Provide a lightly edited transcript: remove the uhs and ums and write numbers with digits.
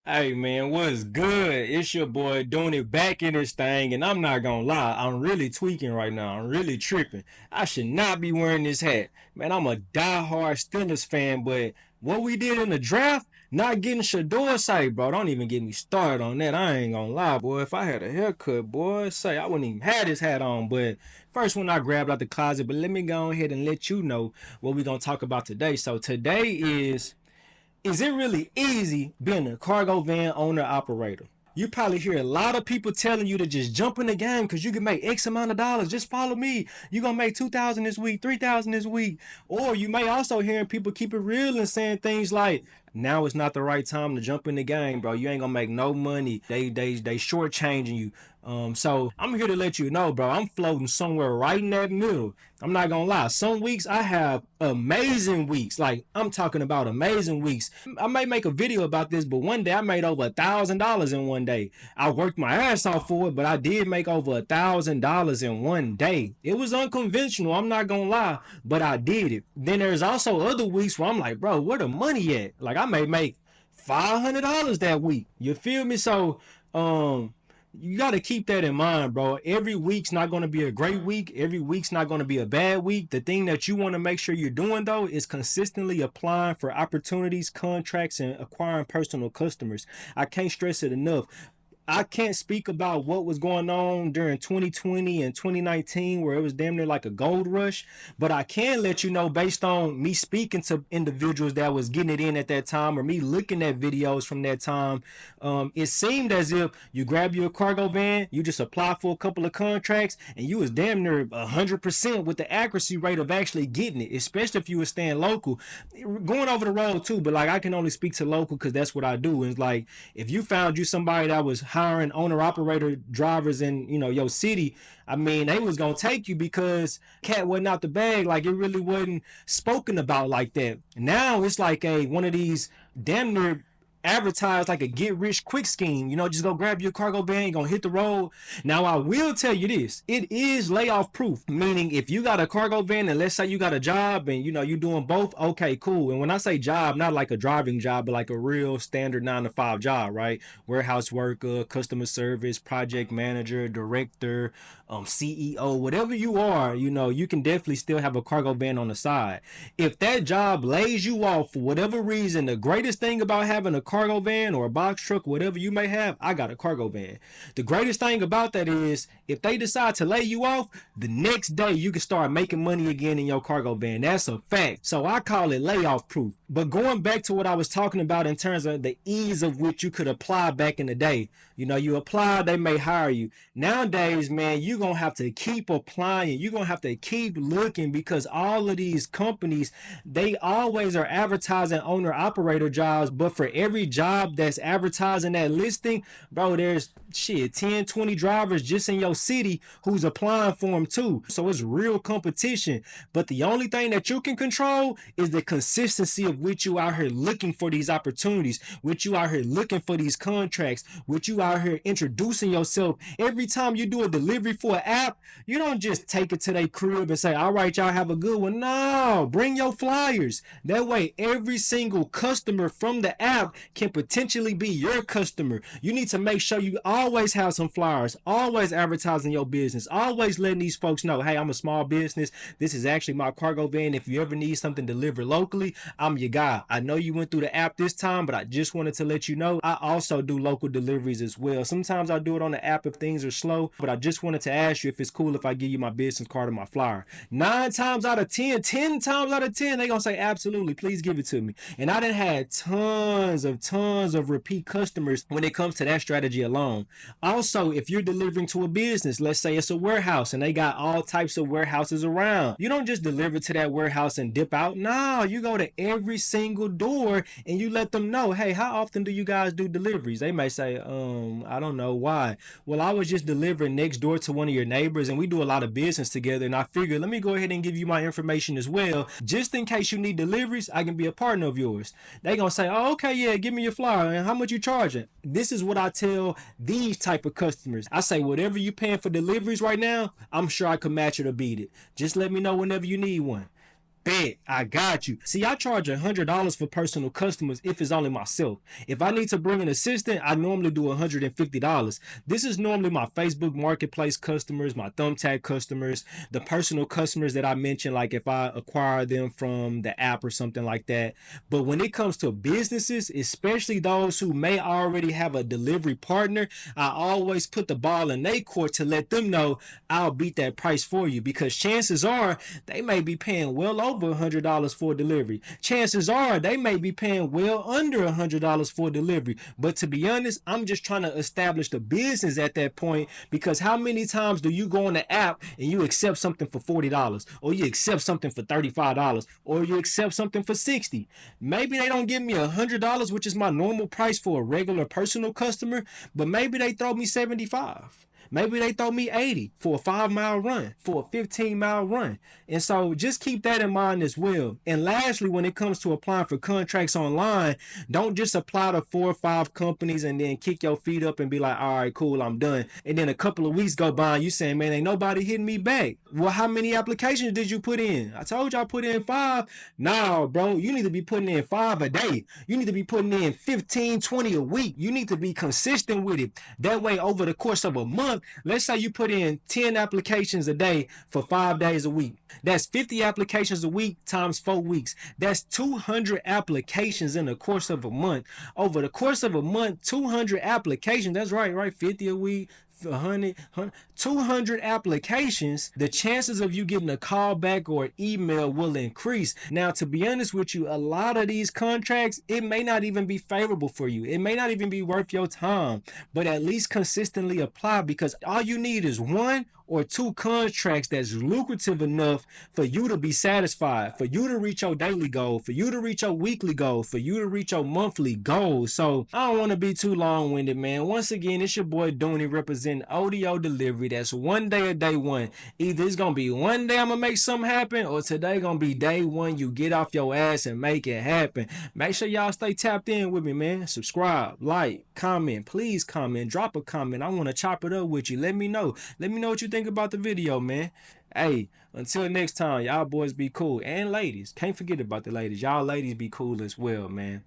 Hey man, what's good? It's your boy doing it back in this thing, and I'm not gonna lie, I'm really tweaking right now. I'm really tripping. I should not be wearing this hat. Man, I'm a diehard Steelers fan, but what we did in the draft, not getting Shador say, bro, don't even get me started on that. I ain't gonna lie, boy. If I had a haircut, boy, say I wouldn't even have this hat on. But first one I grabbed out the closet, but let me go ahead and let you know what we're gonna talk about today. So today is it really easy being a cargo van owner operator? You probably hear a lot of people telling you to just jump in the game because you can make X amount of dollars. Just follow me. You're going to make 2,000 this week, 3,000 this week. Or you may also hear people keep it real and saying things like, now is not the right time to jump in the game, bro. You ain't gonna make no money. They shortchanging you. So I'm here to let you know, bro. I'm floating somewhere right in that middle. I'm not gonna lie. Some weeks I have amazing weeks. Like I'm talking about amazing weeks. I may make a video about this, but one day I made over $1,000 in one day. I worked my ass off for it, but I did make over $1,000 in one day. It was unconventional. I'm not gonna lie, but I did it. Then there's also other weeks where I'm like, bro, where the money at? Like I may make $500 that week. You feel me? So, um, you got to keep that in mind, bro. Every week's not going to be a great week. Every week's not going to be a bad week. The thing that you want to make sure you're doing, though, is consistently applying for opportunities, contracts, and acquiring personal customers. I can't stress it enough. I can't speak about what was going on during 2020 and 2019 where it was damn near like a gold rush, but I can let you know based on me speaking to individuals that was getting it in at that time or me looking at videos from that time. It seemed as if you grab your cargo van, you just apply for a couple of contracts, and you was damn near 100% with the accuracy rate of actually getting it, especially if you were staying local. Going over the road too, but like I can only speak to local because that's what I do. It's like if you found you somebody that was hiring owner operator drivers in your city, I mean they was gonna take you because cat wasn't out the bag. Like it really wasn't spoken about like that. Now it's like a one of these damn near advertised like a get rich quick scheme. Just go grab your cargo van, you're gonna hit the road. Now I will tell you this, it is layoff proof, meaning if you got a cargo van and let's say you got a job and you're doing both, okay, cool. And when I say job, not like a driving job, but like a real standard 9 to 5 job, right? Warehouse worker, customer service, project manager, director, CEO, whatever you are, you can definitely still have a cargo van on the side. If that job lays you off for whatever reason, the greatest thing about having a cargo van or a box truck, whatever you may have, I got a cargo van. The greatest thing about that is if they decide to lay you off, the next day you can start making money again in your cargo van. That's a fact. So I call it layoff proof. But going back to what I was talking about in terms of the ease of which you could apply back in the day, you apply, they may hire you. Nowadays, man, you're going to have to keep applying. You're going to have to keep looking because all of these companies, they always are advertising owner operator jobs. But for every job that's advertising that listing, bro, there's 10, 20 drivers just in your city who's applying for them too. So it's real competition. But the only thing that you can control is the consistency of which you out here looking for these opportunities, which you out here looking for these contracts, which you out here introducing yourself. Every time you do a delivery for an app, you don't just take it to their crib and say, all right, y'all have a good one. No, bring your flyers. That way, every single customer from the app can potentially be your customer. You need to make sure you always have some flyers, always advertising your business, always letting these folks know, hey, I'm a small business. This is actually my cargo van. If you ever need something delivered locally, I'm your guy. I know you went through the app this time, but I just wanted to let you know I also do local deliveries as well. Sometimes I do it on the app if things are slow, but I just wanted to ask you if it's cool if I give you my business card or my flyer. 9 times out of 10, 10 times out of 10, they gonna say absolutely, please give it to me. And I done had tons of repeat customers when it comes to that strategy alone. Also, if you're delivering to a business, let's say it's a warehouse and they got all types of warehouses around, you don't just deliver to that warehouse and dip out. No, you go to every single door and you let them know, hey, how often do you guys do deliveries? They may say, I don't know why. Well, I was just delivering next door to one of your neighbors and we do a lot of business together. And I figured, let me go ahead and give you my information as well. Just in case you need deliveries, I can be a partner of yours. They gonna say, oh, okay, yeah, give me your flyer. And how much you charging? This is what I tell these type of customers. I say, whatever you paying for deliveries right now, I'm sure I can match it or beat it. Just let me know whenever you need one. Bet, I got you. See, I charge $100 for personal customers if it's only myself. If I need to bring an assistant, I normally do $150. This is normally my Facebook Marketplace customers, my Thumbtack customers, the personal customers that I mentioned, like if I acquire them from the app or something like that. But when it comes to businesses, especially those who may already have a delivery partner, I always put the ball in their court to let them know I'll beat that price for you, because chances are they may be paying well over $100 for delivery. Chances are they may be paying well under $100 for delivery. But to be honest, I'm just trying to establish the business at that point, because how many times do you go on the app and you accept something for $40, or you accept something for $35, or you accept something for $60? Maybe they don't give me $100, which is my normal price for a regular personal customer, but maybe they throw me 75. Maybe they throw me 80 for a 5 mile run, for a 15-mile run. And so just keep that in mind as well. And lastly, when it comes to applying for contracts online, don't just apply to 4 or 5 companies and then kick your feet up and be like, all right, cool, I'm done. And then a couple of weeks go by and you saying, man, ain't nobody hitting me back. Well, how many applications did you put in? I told you I put in 5. Nah, bro, you need to be putting in 5 a day. You need to be putting in 15, 20 a week. You need to be consistent with it. That way, over the course of a month, let's say you put in 10 applications a day for 5 days a week. That's 50 applications a week times 4 weeks. That's 200 applications in the course of a month. Over the course of a month, 200 applications. That's right? 50 a week. 100, 200 applications, the chances of you getting a call back or an email will increase. Now, to be honest with you, a lot of these contracts, it may not even be favorable for you. It may not even be worth your time, but at least consistently apply, because all you need is 1 or 2 contracts that's lucrative enough for you to be satisfied, for you to reach your daily goal, for you to reach your weekly goal, for you to reach your monthly goal. So I don't want to be too long-winded, man. Once again, it's your boy Dooney representing ODO Delivery. That's one day a day one. Either it's gonna be one day I'm gonna make something happen, or today gonna be day one you get off your ass and make it happen. Make sure y'all stay tapped in with me, man. Subscribe, like, comment. Please comment. Drop a comment. I want to chop it up with you. Let me know. Let me know what you think about the video, man. Hey, until next time, y'all boys be cool. And ladies, can't forget about the ladies. Y'all ladies be cool as well, man.